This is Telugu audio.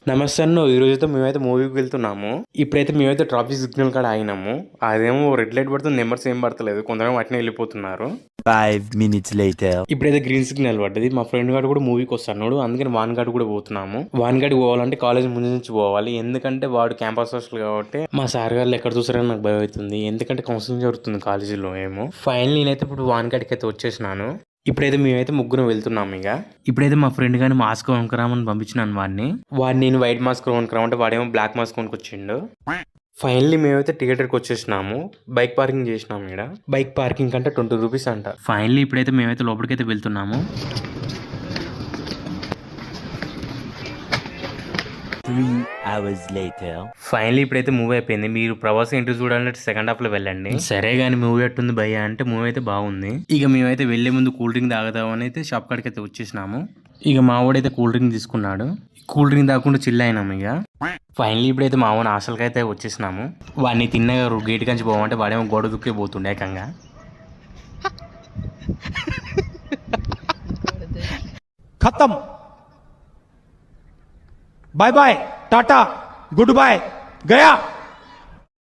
నమస్తే అన్న, ఈ రోజైతే మేమైతే మూవీకి వెళ్తున్నాము. ఇప్పుడైతే మేమైతే ట్రాఫిక్ సిగ్నల్ కాడ ఆగినాము. అదేమో రెడ్ లైట్ పడుతుంది, నెంబర్స్ ఏం పడతలేదు. కొందరు వాటిని వెళ్ళిపోతున్నారు. 5 minutes later. ఇప్పుడైతే గ్రీన్ సిగ్నల్ పడ్డది. మా ఫ్రెండ్ గారు కూడా మూవీకి వస్తున్నాడు, అందుకని వాన్ గాడు కూడా పోతున్నాము. వాన్ గాడికి పోవాలంటే కాలేజ్ ముందు నుంచి పోవాలి, ఎందుకంటే వాడు క్యాంపస్ హాస్టల్ కాబట్టి. మా సార్ గారు ఎక్కడ చూసారని నాకు భయం అవుతుంది, ఎందుకంటే కౌన్సిలింగ్ జరుగుతుంది కాలేజీలో ఏమో. ఫైనల్ నేనైతే ఇప్పుడు వాన్ గాడికి అయితే వచ్చేసినాను. ఇప్పుడైతే మేమైతే ముగ్గురం వెళ్తున్నాము. ఇప్పుడైతే మా ఫ్రెండ్ గాని మాస్క్ కొనుక్కరామని పంపించినాను వాడిని. నేను వైట్ మాస్క్ కొనుక్కరామంటే వాడేమో బ్లాక్ మాస్క్ కొనుక్కొచ్చిండు. ఫైనల్లీ మేమైతే థియేటర్కి వచ్చేసినాము. బైక్ పార్కింగ్ చేసినాము. ఇక్కడ బైక్ పార్కింగ్ అంటే 20 రూపీస్ అంట. ఫైనల్లీ ఇప్పుడైతే మేమైతే లోపలికైతే వెళ్తున్నాము. 3 hours later. ఫైనల్లీ ఇప్పుడైతే మూవీ అయిపోయింది. మీరు ప్రవాస ఇంటర్వ్యూ చూడాలంటే సెకండ్ హాఫ్ లో వెళ్ళండి. సరే గానీ మూవీ ఎట్టుంది భయ్య అంటే మూవీ అయితే బాగుంది. ఇక మేమైతే వెళ్లే ముందు కూల్ డ్రింక్ తాగుదామని అయితే షాప్ కాడికి అయితే వచ్చేసినాము. ఇక మా వాడైతే కూల్ డ్రింక్ తీసుకున్నాడు. కూల్ డ్రింక్ తాగకుండా చిల్ అయినాము. ఇక ఫైనల్లీ ఇప్పుడైతే మా వాడిని హాస్టల్కి అయితే వచ్చేసినాము. వాడిని తిన్నగా గేట్ కంచి పోవాలంటే వాడేమో గోడ దుక్కే పోతుండే ఏకంగా. खत्म bye bye tata goodbye गया।